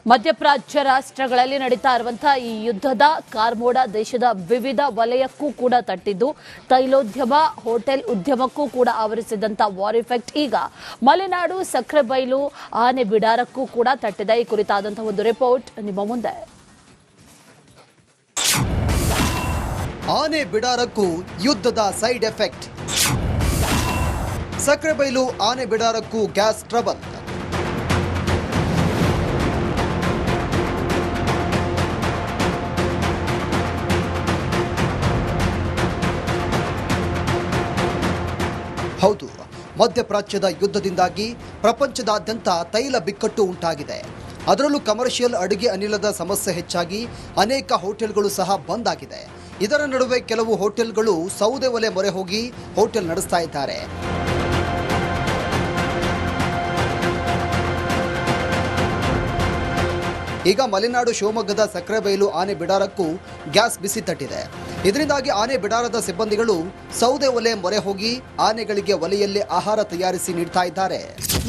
ಮಧ್ಯಪ್ರಾಚ್ಯ ರಾಷ್ಟ್ರಗಳಲ್ಲಿ ನಡೀತಾ ಇರುವಂತಹ ಈ ಯುದ್ಧದ ಕಾರ್ಮೋಡ ದೇಶದ ವಿವಿಧ ವಲಯಕ್ಕೂ ಕೂಡ ತಟ್ಟಿದ್ದು ತೈಲೋದ್ಯಮ ಹೋಟೆಲ್ ಉದ್ಯಮಕ್ಕೂ ಕೂಡ ಆವರಿಸಿದಂತ ವಾರ್ ಇಫೆಕ್ಟ್ ಈಗ ಮಲೆನಾಡು ಸಕ್ರೆಬೈಲು ಆನೆ ಬಿಡಾರಕ್ಕೂ ಕೂಡ ತಟ್ಟಿದೆ. ಈ ಕುರಿತಾದಂತಹ ಒಂದು ರಿಪೋರ್ಟ್ ನಿಮ್ಮ ಮುಂದೆ. ಆನೆ ಬಿಡಾರಕ್ಕೂ ಯುದ್ಧದ ಸೈಡ್ ಎಫೆಕ್ಟ್. ಸಕ್ರೆಬೈಲು ಆನೆ ಬಿಡಾರಕ್ಕೂ ಗ್ಯಾಸ್ ಟ್ರಬಲ್. ಹೌದು, ಮಧ್ಯಪ್ರಾಚ್ಯದ ಯುದ್ಧದಿಂದಾಗಿ ಪ್ರಪಂಚದಾದ್ಯಂತ ತೈಲ ಬಿಕ್ಕಟ್ಟು ಉಂಟಾಗಿದೆ. ಅದರಲ್ಲೂ ಕಮರ್ಷಿಯಲ್ ಅಡುಗೆ ಅನಿಲದ ಸಮಸ್ಯೆ ಹೆಚ್ಚಾಗಿ ಅನೇಕ ಹೋಟೆಲ್ಗಳು ಸಹ ಬಂದ್ ಆಗಿದೆ. ಇದರ ನಡುವೆ ಕೆಲವು ಹೋಟೆಲ್ಗಳು ಸೌದೆ ಒಲೆ ಮೊರೆ ಹೋಗಿ ಹೋಟೆಲ್ ನಡೆಸ್ತಾ ಇದ್ದಾರೆ. ಈಗ ಮಲೆನಾಡು ಶಿವಮೊಗ್ಗದ ಸಕ್ರೆಬೈಲು ಆನೆ ಬಿಡಾರಕ್ಕೂ ಗ್ಯಾಸ್ ಬಿಸಿ ತಟ್ಟಿದೆ. ಇದರಿಂದಾಗಿ ಆನೆ ಬಿಡಾರದ ಸಿಬ್ಬಂದಿಗಳು ಸೌದೆ ಒಲೆ ಮೊರೆ ಹೋಗಿ ಆನೆಗಳಿಗೆ ಒಲೆಯಲ್ಲಿ ಆಹಾರ ತಯಾರಿಸಿ ನೀಡ್ತಾ ಇದ್ದಾರೆ.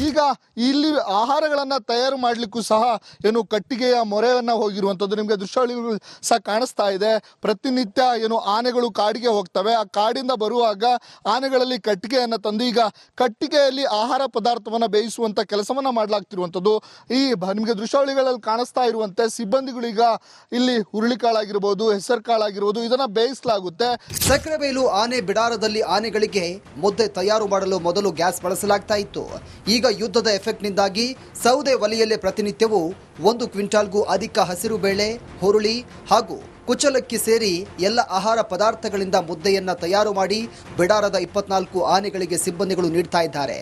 ಈಗ ಇಲ್ಲಿ ಆಹಾರಗಳನ್ನು ತಯಾರು ಮಾಡಲಿಕ್ಕೂ ಸಹ ಏನು ಕಟ್ಟಿಗೆಯ ಮೊರೆಯನ್ನ ಹೋಗಿರುವಂಥದ್ದು ನಿಮಗೆ ದೃಶ್ಯಾವಳಿಗಳು ಸಹ ಕಾಣಿಸ್ತಾ ಇದೆ. ಪ್ರತಿನಿತ್ಯ ಏನು ಆನೆಗಳು ಕಾಡಿಗೆ ಹೋಗ್ತವೆ, ಆ ಕಾಡಿಂದ ಬರುವಾಗ ಆನೆಗಳಲ್ಲಿ ಕಟ್ಟಿಗೆಯನ್ನು ತಂದು ಈಗ ಕಟ್ಟಿಗೆಯಲ್ಲಿ ಆಹಾರ ಪದಾರ್ಥವನ್ನು ಬೇಯಿಸುವಂಥ ಕೆಲಸವನ್ನು ಮಾಡಲಾಗ್ತಿರುವಂಥದ್ದು. ಈ ನಿಮಗೆ ದೃಶ್ಯಾವಳಿಗಳಲ್ಲಿ ಕಾಣಿಸ್ತಾ ಇರುವಂತೆ ಸಿಬ್ಬಂದಿಗಳೀಗ ಇಲ್ಲಿ ಹುರುಳಿಕಾಳಾಗಿರ್ಬೋದು, ಹೆಸರು ಕಾಳಾಗಿರ್ಬೋದು ಇದನ್ನ ಬೇಯಿಸಲಾಗುತ್ತೆ. ಸಕ್ರೆಬೈಲು ಆನೆ ಬಿಡಾರದಲ್ಲಿ ಆನೆಗಳಿಗೆ ಮುದ್ದೆ ತಯಾರು ಮಾಡಲು ಮೊದಲು ಗ್ಯಾಸ್ ಬಳಸಲಾಗ್ತಾ ಇತ್ತು. ಈಗ ಯುದ್ಧದ ಎಫೆಕ್ಟ್ನಿಂದಾಗಿ ಸೌದೆ ಒಲೆಯಲ್ಲೇ ಪ್ರತಿನಿತ್ಯವೂ 1 ಕ್ವಿಂಟಾಲ್ಗೂ ಅಧಿಕ ಹಸಿರು ಬೇಳೆ, ಹುರುಳಿ ಹಾಗೂ ಕುಚ್ಚಲಕ್ಕಿ ಸೇರಿ ಎಲ್ಲ ಆಹಾರ ಪದಾರ್ಥಗಳಿಂದ ಮುದ್ದೆಯನ್ನ ತಯಾರು ಮಾಡಿ ಬಿಡಾರದ 24 ಆನೆಗಳಿಗೆ ಸಿಬ್ಬಂದಿಗಳು ನೀಡ್ತಾ ಇದ್ದಾರೆ.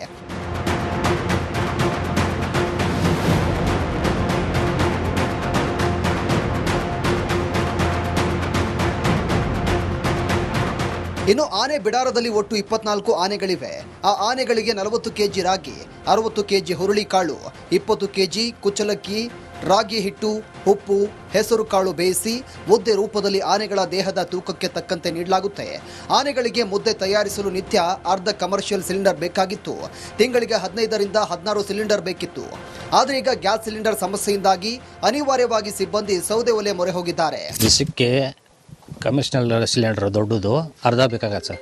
ಇನ್ನು ಆನೆ ಬಿಡಾರದಲ್ಲಿ ಒಟ್ಟು 24 ಆನೆಗಳಿವೆ. ಆ ಆನೆಗಳಿಗೆ 40 ಕೆಜಿ ರಾಗಿ, 60 ಕೆಜಿ ಹುರುಳಿಕಾಳು, 20 ಕೆಜಿ ಕುಚ್ಚಲಕ್ಕಿ, ರಾಗಿ ಹಿಟ್ಟು, ಉಪ್ಪು, ಹೆಸರು ಕಾಳು ಬೇಯಿಸಿ ಮುದ್ದೆ ರೂಪದಲ್ಲಿ ಆನೆಗಳ ದೇಹದ ತೂಕಕ್ಕೆ ತಕ್ಕಂತೆ ನೀಡಲಾಗುತ್ತೆ. ಆನೆಗಳಿಗೆ ಮುದ್ದೆ ತಯಾರಿಸಲು ನಿತ್ಯ ಅರ್ಧ ಕಮರ್ಷಿಯಲ್ ಸಿಲಿಂಡರ್ ಬೇಕಾಗಿತ್ತು. ತಿಂಗಳಿಗೆ 15ರಿಂದ 16 ಸಿಲಿಂಡರ್ ಬೇಕಿತ್ತು. ಆದರೆ ಈಗ ಗ್ಯಾಸ್ ಸಿಲಿಂಡರ್ ಸಮಸ್ಯೆಯಿಂದಾಗಿ ಅನಿವಾರ್ಯವಾಗಿ ಸಿಬ್ಬಂದಿ ಸೌದೆ ಒಲೆ ಮೊರೆ ಹೋಗಿದ್ದಾರೆ. ಕಮರ್ಷಿಯಲ್ ಸಿಲಿಂಡರ್ ದೊಡ್ಡದು ಅರ್ಧ ಬೇಕಾಗತ್ತೆ ಸರ್.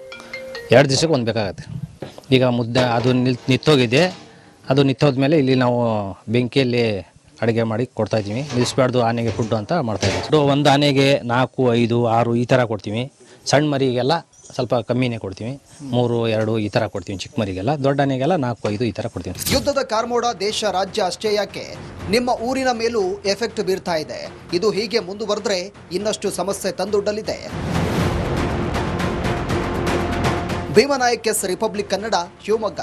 2 ದಿವಸಕ್ಕೆ ಒಂದು ಬೇಕಾಗತ್ತೆ. ಈಗ ಮುದ್ದೆ ಅದು ನಿಂತೋಗಿದೆ. ಅದು ನಿಂತೋದ್ಮೇಲೆ ಇಲ್ಲಿ ನಾವು ಬೆಂಕಿಯಲ್ಲಿ ಅಡುಗೆ ಮಾಡಿ ಕೊಡ್ತಾಯಿದ್ದೀವಿ. ನಿಲ್ಲಿಸ್ಬಾರ್ದು ಆನೆಗೆ ಫುಡ್ಡು ಅಂತ ಮಾಡ್ತಾಯಿದ್ದೀವಿ. ಒಂದು ಆನೆಗೆ 4, 5, 6 ಈ ಥರ ಕೊಡ್ತೀವಿ. ಸಣ್ಣ ಮರಿಗೆಲ್ಲ ಸ್ವಲ್ಪ ಕಮ್ಮಿನೇ ಕೊಡ್ತೀವಿ. 3, 2 ಈ ಥರ ಕೊಡ್ತೀವಿ. ಚಿಕ್ಕ ಮರಿಗೆಲ್ಲ, ದೊಡ್ಡ ಆನೆಗೆಲ್ಲ 4, 5 ಈ ಥರ ಕೊಡ್ತೀವಿ. ಯುದ್ಧದ ಕಾರ್ಮೋಡ ದೇಶ ರಾಜ್ಯ ಅಷ್ಟೇ ಯಾಕೆ ನಿಮ್ಮ ಊರಿನ ಮೇಲೂ ಎಫೆಕ್ಟ್ ಬೀರ್ತಾ ಇದೆ. ಇದು ಹೀಗೆ ಮುಂದುವರೆದ್ರೆ ಇನ್ನಷ್ಟು ಸಮಸ್ಯೆ ತಂದೊಡ್ಡಲಿದೆ. Bheemanaik S, republic Kannada, Shivamogga.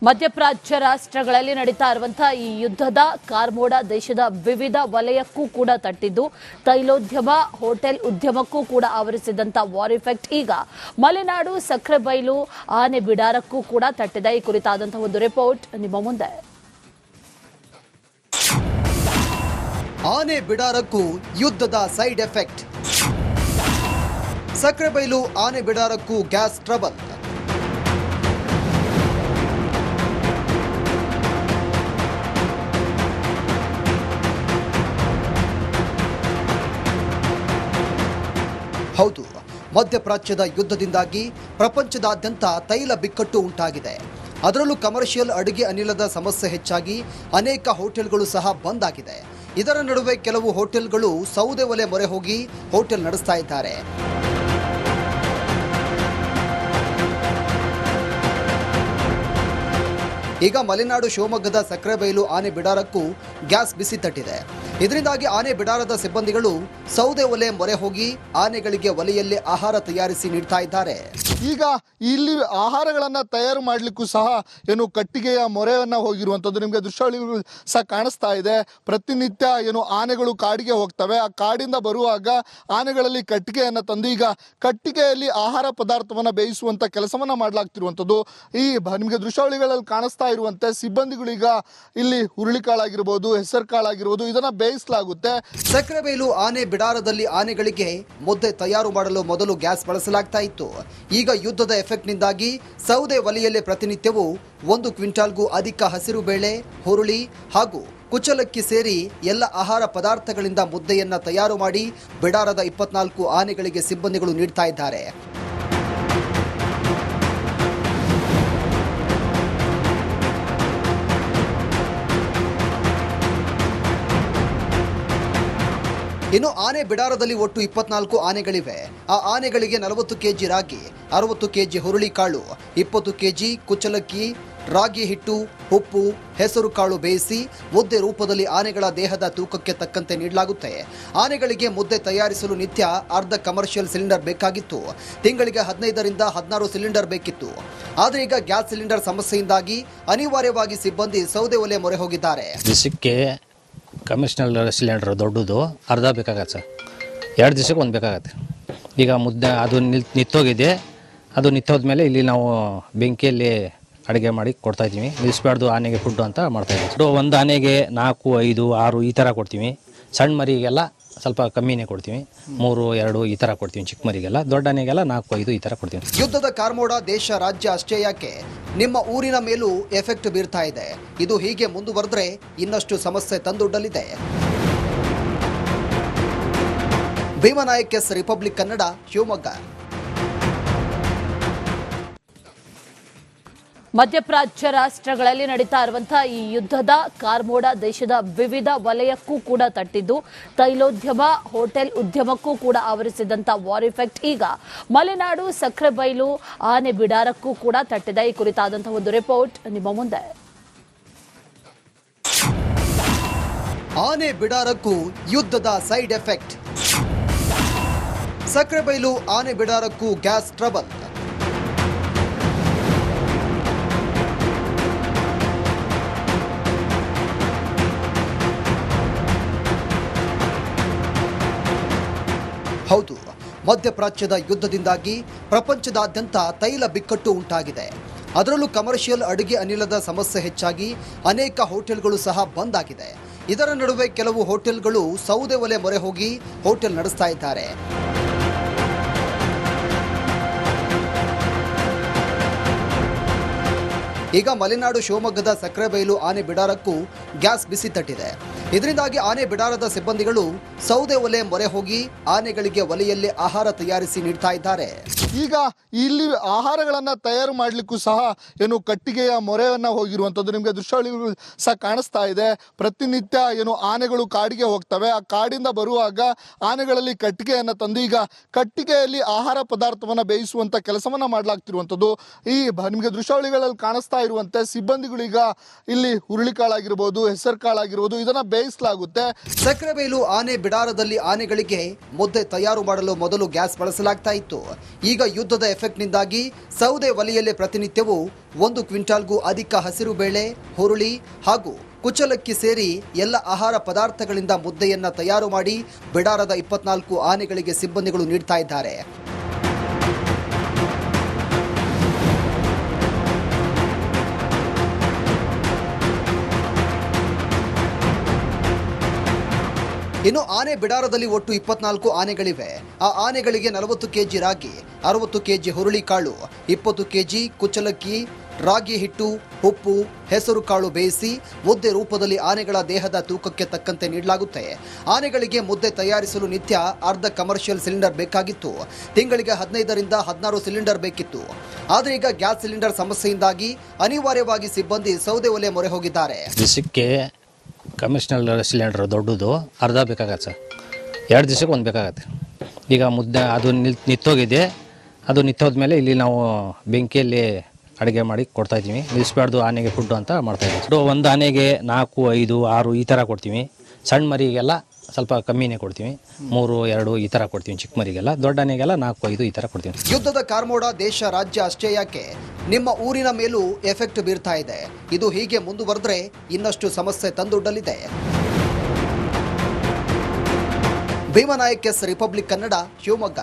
ಮಧ್ಯಪ್ರಾಚ್ಯ ರಾಷ್ಟ್ರಗಳಲ್ಲಿ ನಡೀತಾ ಇರುವಂತಹ ಈ ಯುದ್ಧದ ಕಾರ್ಮೋಡ ದೇಶದ ವಿವಿಧ ವಲಯಕ್ಕೂ ಕೂಡ ತಟ್ಟಿದ್ದು ತೈಲೋದ್ಯಮ ಹೋಟೆಲ್ ಉದ್ಯಮಕ್ಕೂ ಕೂಡ ಆವರಿಸಿದಂತ ವಾರ್ ಇಫೆಕ್ಟ್ ಈಗ ಮಲೆನಾಡು ಸಕ್ರೆಬೈಲು ಆನೆ ಬಿಡಾರಕ್ಕೂ ಕೂಡ ತಟ್ಟಿದೆ. ಈ ಕುರಿತಾದಂತಹ ಒಂದು ರಿಪೋರ್ಟ್ ನಿಮ್ಮ ಮುಂದೆ. ಆನೆ ಬಿಡಾರಕ್ಕೂ ಯುದ್ಧದ ಸೈಡ್ ಎಫೆಕ್ಟ್. ಸಕ್ರೆಬೈಲು ಆನೆ ಬಿಡಾರಕ್ಕೂ ಗ್ಯಾಸ್ ಟ್ರಬಲ್. ಹೌದು, ಮಧ್ಯಪ್ರಾಚ್ಯದ ಯುದ್ಧದಿಂದಾಗಿ ಪ್ರಪಂಚದಾದ್ಯಂತ ತೈಲ ಬಿಕ್ಕಟ್ಟು ಉಂಟಾಗಿದೆ. ಅದರಲ್ಲೂ ಕಮರ್ಷಿಯಲ್ ಅಡುಗೆ ಅನಿಲದ ಸಮಸ್ಯೆ ಹೆಚ್ಚಾಗಿ ಅನೇಕ ಹೋಟೆಲ್ಗಳು ಸಹ ಬಂದ್ ಆಗಿದೆ. ಇದರ ನಡುವೆ ಕೆಲವು ಹೋಟೆಲ್ಗಳು ಸೌದೆ ಒಲೆ ಮೊರೆ ಹೋಗಿ ಹೋಟೆಲ್ ನಡೆಸ್ತಾ ಇದ್ದಾರೆ. ಈಗ ಮಲೆನಾಡು ಶಿವಮೊಗ್ಗದ ಸಕ್ರೆಬೈಲು ಆನೆ ಬಿಡಾರಕ್ಕೂ ಗ್ಯಾಸ್ ಬಿಸಿ ತಟ್ಟಿದೆ. ಇದರಿಂದಾಗಿ ಆನೆ ಬಿಡಾರದ ಸಿಬ್ಬಂದಿಗಳು ಸೌದೆ ಒಲೆ ಮೊರೆ ಹೋಗಿ ಆನೆಗಳಿಗೆ ಒಲೆಯಲ್ಲಿ ಆಹಾರ ತಯಾರಿಸಿ ನೀಡ್ತಾ ಇದ್ದಾರೆ. ಈಗ ಇಲ್ಲಿ ಆಹಾರಗಳನ್ನು ತಯಾರು ಮಾಡಲಿಕ್ಕೂ ಸಹ ಏನು ಕಟ್ಟಿಗೆಯ ಮೊರೆಯನ್ನ ಹೋಗಿರುವಂಥದ್ದು ನಿಮಗೆ ದೃಶ್ಯಾವಳಿಗಳು ಸಹ ಕಾಣಿಸ್ತಾ ಇದೆ. ಪ್ರತಿನಿತ್ಯ ಏನು ಆನೆಗಳು ಕಾಡಿಗೆ ಹೋಗ್ತವೆ, ಆ ಕಾಡಿಂದ ಬರುವಾಗ ಆನೆಗಳಲ್ಲಿ ಕಟ್ಟಿಗೆಯನ್ನು ತಂದು ಈಗ ಕಟ್ಟಿಗೆಯಲ್ಲಿ ಆಹಾರ ಪದಾರ್ಥವನ್ನು ಬೇಯಿಸುವಂಥ ಕೆಲಸವನ್ನು ಮಾಡಲಾಗ್ತಿರುವಂಥದ್ದು. ಈ ನಿಮಗೆ ದೃಶ್ಯಾವಳಿಗಳಲ್ಲಿ ಕಾಣಿಸ್ತಾ ಇರುವಂತೆ ಸಿಬ್ಬಂದಿಗಳೀಗ ಇಲ್ಲಿ ಹುರುಳಿಕಾಳಾಗಿರ್ಬೋದು, ಹೆಸರು ಕಾಳಾಗಿರ್ಬೋದು ಇದನ್ನ ಬೇಯಿಸಲಾಗುತ್ತೆ. ಸಕ್ರೆಬೈಲು ಆನೆ ಬಿಡಾರದಲ್ಲಿ ಆನೆಗಳಿಗೆ ಮುದ್ದೆ ತಯಾರು ಮಾಡಲು ಮೊದಲು ಗ್ಯಾಸ್ ಬಳಸಲಾಗ್ತಾ ಇತ್ತು. ಈಗ ಯುದ್ಧದ ಎಫೆಕ್ಟ್ನಿಂದಾಗಿ ಸೌದೆ ಒಲೆಯಲ್ಲೇ ಪ್ರತಿನಿತ್ಯವೂ 1 ಕ್ವಿಂಟಾಲ್ಗೂ ಅಧಿಕ ಹಸಿರು ಬೇಳೆ, ಹುರುಳಿ ಹಾಗೂ ಕುಚ್ಚಲಕ್ಕಿ ಸೇರಿ ಎಲ್ಲ ಆಹಾರ ಪದಾರ್ಥಗಳಿಂದ ಮುದ್ದೆಯನ್ನ ತಯಾರು ಮಾಡಿ ಬಿಡಾರದ 24 ಆನೆಗಳಿಗೆ ಸಿಬ್ಬಂದಿಗಳು ನೀಡ್ತಾ ಇದ್ದಾರೆ. ಇನ್ನು ಆನೆ ಬಿಡಾರದಲ್ಲಿ ಒಟ್ಟು 24 ಆನೆಗಳಿವೆ. ಆ ಆನೆಗಳಿಗೆ 40 ಕೆಜಿ ರಾಗಿ, 60 ಕೆಜಿ ಹುರುಳಿಕಾಳು, 20 ಕೆಜಿ ಕುಚ್ಚಲಕ್ಕಿ, ರಾಗಿ ಹಿಟ್ಟು, ಉಪ್ಪು, ಹೆಸರು ಕಾಳು ಬೇಯಿಸಿ ಮುದ್ದೆ ರೂಪದಲ್ಲಿ ಆನೆಗಳ ದೇಹದ ತೂಕಕ್ಕೆ ತಕ್ಕಂತೆ ನೀಡಲಾಗುತ್ತೆ. ಆನೆಗಳಿಗೆ ಮುದ್ದೆ ತಯಾರಿಸಲು ನಿತ್ಯ ಅರ್ಧ ಕಮರ್ಷಿಯಲ್ ಸಿಲಿಂಡರ್ ಬೇಕಾಗಿತ್ತು. ತಿಂಗಳಿಗೆ 15 ರಿಂದ 16 ಸಿಲಿಂಡರ್ ಬೇಕಿತ್ತು. ಆದರೆ ಈಗ ಗ್ಯಾಸ್ ಸಿಲಿಂಡರ್ ಸಮಸ್ಯೆಯಿಂದಾಗಿ ಅನಿವಾರ್ಯವಾಗಿ ಸಿಬ್ಬಂದಿ ಸೌದೆ ಒಲೆ ಮೊರೆ ಹೋಗಿದ್ದಾರೆ. ಕಮಿಷನಲ್ ಸಿಲಿಂಡರ್ ದೊಡ್ಡದು ಅರ್ಧ ಬೇಕಾಗತ್ತೆ ಸರ್. 2 ದಿವಸಕ್ಕೆ ಒಂದು ಬೇಕಾಗತ್ತೆ. ಈಗ ಮುದ್ದೆ ಅದು ನಿಂತೋಗಿದೆ. ಅದು ನಿಂತೋದ್ಮೇಲೆ ಇಲ್ಲಿ ನಾವು ಬೆಂಕಿಯಲ್ಲಿ ಅಡುಗೆ ಮಾಡಿ ಕೊಡ್ತಾಯಿದ್ದೀವಿ. ನಿಲ್ಲಿಸ್ಬಾರ್ದು ಆನೆಗೆ ಫುಡ್ಡು ಅಂತ ಮಾಡ್ತಾಯಿದ್ದೀವಿ. ಒಂದು ಆನೆಗೆ 4, 5, 6 ಈ ಥರ ಕೊಡ್ತೀವಿ. ಸಣ್ಣ ಮರಿಗೆಲ್ಲ ಸ್ವಲ್ಪ ಕಮ್ಮಿನೇ ಕೊಡ್ತೀವಿ. 3, 2 ಈ ಥರ ಕೊಡ್ತೀವಿ. ಚಿಕ್ಕ ಮರಿಗೆಲ್ಲ, ದೊಡ್ಡ ಆನೆಗೆಲ್ಲ 4, 5 ಈ ಥರ ಕೊಡ್ತೀವಿ. ಯುದ್ಧದ ಕಾರ್ಮೋಡ ದೇಶ ರಾಜ್ಯ ಅಷ್ಟೇ ಯಾಕೆ ನಿಮ್ಮ ಊರಿನ ಮೇಲೂ ಎಫೆಕ್ಟ್ ಬೀರ್ತಾ ಇದೆ. ಇದು ಹೀಗೆ ಮುಂದುವರೆದ್ರೆ ಇನ್ನಷ್ಟು ಸಮಸ್ಯೆ ತಂದೊಡ್ಡಲಿದೆ. Bheemanaik S, republic Kannada, Shivamogga. ಮಧ್ಯಪ್ರಾಚ್ಯ ರಾಷ್ಟ್ರಗಳಲ್ಲಿ ನಡೀತಾ ಇರುವಂತಹ ಈ ಯುದ್ಧದ ಕಾರ್ಮೋಡ ದೇಶದ ವಿವಿಧ ವಲಯಕ್ಕೂ ಕೂಡ ತಟ್ಟಿದ್ದು, ತೈಲೋದ್ಯಮ, ಹೋಟೆಲ್ ಉದ್ಯಮಕ್ಕೂ ಕೂಡ ಆವರಿಸಿದಂತ ವಾರ್ ಇಫೆಕ್ಟ್ ಈಗ ಮಲೆನಾಡು, ಸಕ್ರೆಬೈಲು, ಆನೆ ಬಿಡಾರಕ್ಕೂ ಕೂಡ ತಟ್ಟಿದೆ. ಈ ಕುರಿತಾದಂತಹ ಒಂದು ರಿಪೋರ್ಟ್ ನಿಮ್ಮ ಮುಂದೆ. ಆನೆ ಬಿಡಾರಕ್ಕೂ ಯುದ್ಧದ ಸೈಡ್ ಎಫೆಕ್ಟ್. ಸಕ್ರೆಬೈಲು ಆನೆ ಬಿಡಾರಕ್ಕೂ ಗ್ಯಾಸ್ ಟ್ರಬಲ್. ಹೌದು, ಮಧ್ಯಪ್ರಾಚ್ಯದ ಯುದ್ಧದಿಂದಾಗಿ ಪ್ರಪಂಚದಾದ್ಯಂತ ತೈಲ ಬಿಕ್ಕಟ್ಟು ಉಂಟಾಗಿದೆ. ಅದರಲ್ಲೂ ಕಮರ್ಷಿಯಲ್ ಅಡುಗೆ ಅನಿಲದ ಸಮಸ್ಯೆ ಹೆಚ್ಚಾಗಿ ಅನೇಕ ಹೋಟೆಲ್ಗಳು ಸಹ ಬಂದ್ ಆಗಿದೆ. ಇದರ ನಡುವೆ ಕೆಲವು ಹೋಟೆಲ್ಗಳು ಸೌದೆ ಒಲೆ ಮೊರೆ ಹೋಗಿ ಹೋಟೆಲ್ ನಡೆಸ್ತಾ ಇದ್ದಾರೆ. ಈಗ ಮಲೆನಾಡು ಶಿವಮೊಗ್ಗದ ಸಕ್ರೆಬೈಲು ಆನೆ ಬಿಡಾರಕ್ಕೂ ಗ್ಯಾಸ್ ಬಿಸಿ ತಟ್ಟಿದೆ. ಇದರಿಂದಾಗಿ ಆನೆ ಬಿಡಾರದ ಸಿಬ್ಬಂದಿಗಳು ಸೌದೆ ಒಲೆ ಮೊರೆ ಹೋಗಿ ಆನೆಗಳಿಗೆ ಒಲೆಯಲ್ಲೇ ಆಹಾರ ತಯಾರಿಸಿ ನೀಡ್ತಾ ಇದ್ದಾರೆ. ಈಗ ಇಲ್ಲಿ ಆಹಾರಗಳನ್ನ ತಯಾರು ಮಾಡಲಿಕ್ಕೂ ಸಹ ಏನು ಕಟ್ಟಿಗೆಯ ಮೊರೆಯನ್ನ ಹೋಗಿರುವಂಥದ್ದು ನಿಮಗೆ ದೃಶ್ಯಾವಳಿಗಳು ಸಹ ಕಾಣಿಸ್ತಾ ಇದೆ. ಪ್ರತಿನಿತ್ಯ ಏನು ಆನೆಗಳು ಕಾಡಿಗೆ ಹೋಗ್ತವೆ. ಆ ಕಾಡಿಂದ ಬರುವಾಗ ಆನೆಗಳಲ್ಲಿ ಕಟ್ಟಿಗೆಯನ್ನು ತಂದು ಈಗ ಕಟ್ಟಿಗೆಯಲ್ಲಿ ಆಹಾರ ಪದಾರ್ಥವನ್ನು ಬೇಯಿಸುವಂಥ ಕೆಲಸವನ್ನು ಮಾಡಲಾಗ್ತಿರುವಂಥದ್ದು. ಈ ನಿಮಗೆ ದೃಶ್ಯಾವಳಿಗಳಲ್ಲಿ ಕಾಣಿಸ್ತಾ ಇರುವಂತೆ ಸಿಬ್ಬಂದಿಗಳೀಗ ಇಲ್ಲಿ ಹುರುಳಿಕಾಳಾಗಿರ್ಬೋದು, ಹೆಸರು ಕಾಳಾಗಿರ್ಬೋದು ಇದನ್ನ ಬೇಯಿಸಲಾಗುತ್ತೆ. ಸಕ್ರೆಬೈಲು ಆನೆ ಬಿಡಾರದಲ್ಲಿ ಆನೆಗಳಿಗೆ ಮುದ್ದೆ ತಯಾರು ಮಾಡಲು ಮೊದಲು ಗ್ಯಾಸ್ ಬಳಸಲಾಗ್ತಾ ಇತ್ತು. ಈಗ ಯುದ್ಧದ ಎಫೆಕ್ಟ್ನಿಂದಾಗಿ ಸೌದೆ ಒಲೆಯಲ್ಲೇ ಪ್ರತಿನಿತ್ಯವೂ 1 ಕ್ವಿಂಟಾಲ್ಗೂ ಅಧಿಕ ಹಸಿರು ಬೇಳೆ, ಹುರುಳಿ ಹಾಗೂ ಕುಚ್ಚಲಕ್ಕಿ ಸೇರಿ ಎಲ್ಲ ಆಹಾರ ಪದಾರ್ಥಗಳಿಂದ ಮುದ್ದೆಯನ್ನ ತಯಾರು ಮಾಡಿ ಬಿಡಾರದ 24 ಆನೆಗಳಿಗೆ ಸಿಬ್ಬಂದಿಗಳು ನೀಡ್ತಾ ಇದ್ದಾರೆ. ಇನ್ನು ಆನೆ ಬಿಡಾರದಲ್ಲಿ ಒಟ್ಟು 24 ಆನೆಗಳಿವೆ. ಆ ಆನೆಗಳಿಗೆ 40 ಕೆಜಿ ರಾಗಿ, 60 ಕೆಜಿ ಹುರುಳಿಕಾಳು, 20 ಕೆಜಿ ಕುಚ್ಚಲಕ್ಕಿ, ರಾಗಿ ಹಿಟ್ಟು, ಉಪ್ಪು, ಹೆಸರು ಕಾಳು ಬೇಯಿಸಿ ಮುದ್ದೆ ರೂಪದಲ್ಲಿ ಆನೆಗಳ ದೇಹದ ತೂಕಕ್ಕೆ ತಕ್ಕಂತೆ ನೀಡಲಾಗುತ್ತೆ. ಆನೆಗಳಿಗೆ ಮುದ್ದೆ ತಯಾರಿಸಲು ನಿತ್ಯ ಅರ್ಧ ಕಮರ್ಷಿಯಲ್ ಸಿಲಿಂಡರ್ ಬೇಕಾಗಿತ್ತು. ತಿಂಗಳಿಗೆ 15 ರಿಂದ 16 ಸಿಲಿಂಡರ್ ಬೇಕಿತ್ತು. ಆದರೆ ಈಗ ಗ್ಯಾಸ್ ಸಿಲಿಂಡರ್ ಸಮಸ್ಯೆಯಿಂದಾಗಿ ಅನಿವಾರ್ಯವಾಗಿ ಸಿಬ್ಬಂದಿ ಸೌದೆ ಒಲೆ ಮೊರೆ ಹೋಗಿದ್ದಾರೆ. ಕಮಿಷನಲ್ ಸಿಲಿಂಡರ್ ದೊಡ್ಡದು ಅರ್ಧ ಬೇಕಾಗತ್ತೆ ಸರ್. 2 ದಿವಸಕ್ಕೆ ಒಂದು ಬೇಕಾಗತ್ತೆ. ಈಗ ಮುದ್ದೆ ಅದು ನಿಂತೋಗಿದೆ. ಅದು ನಿಂತೋದ್ಮೇಲೆ ಇಲ್ಲಿ ನಾವು ಬೆಂಕಿಯಲ್ಲಿ ಅಡುಗೆ ಮಾಡಿ ಕೊಡ್ತಾಯಿದ್ದೀವಿ. ನಿಲ್ಲಿಸ್ಬಾರ್ದು ಆನೆಗೆ ಫುಡ್ಡು ಅಂತ ಮಾಡ್ತಾಯಿದ್ದೀವಿ. ಒಂದು ಆನೆಗೆ 4, 5, 6 ಈ ಥರ ಕೊಡ್ತೀವಿ. ಸಣ್ಣ ಮರಿಗೆಲ್ಲ ಸ್ವಲ್ಪ ಕಮ್ಮಿನೇ ಕೊಡ್ತೀವಿ. 3, 2 ಈ ಥರ ಕೊಡ್ತೀವಿ. ಚಿಕ್ಕ ಮರಿಗೆಲ್ಲ, ದೊಡ್ಡ ಆನೆಗೆಲ್ಲ 4, 5 ಈ ಥರ ಕೊಡ್ತೀವಿ. ಯುದ್ಧದ ಕಾರ್ಮೋಡ ದೇಶ ರಾಜ್ಯ ಅಷ್ಟೇ ಯಾಕೆ ನಿಮ್ಮ ಊರಿನ ಮೇಲೂ ಎಫೆಕ್ಟ್ ಬೀರ್ತಾ ಇದೆ. ಇದು ಹೀಗೆ ಮುಂದುವರೆದ್ರೆ ಇನ್ನಷ್ಟು ಸಮಸ್ಯೆ ತಂದೊಡ್ಡಲಿದೆ. Bheemanaik S, republic Kannada, Shivamogga.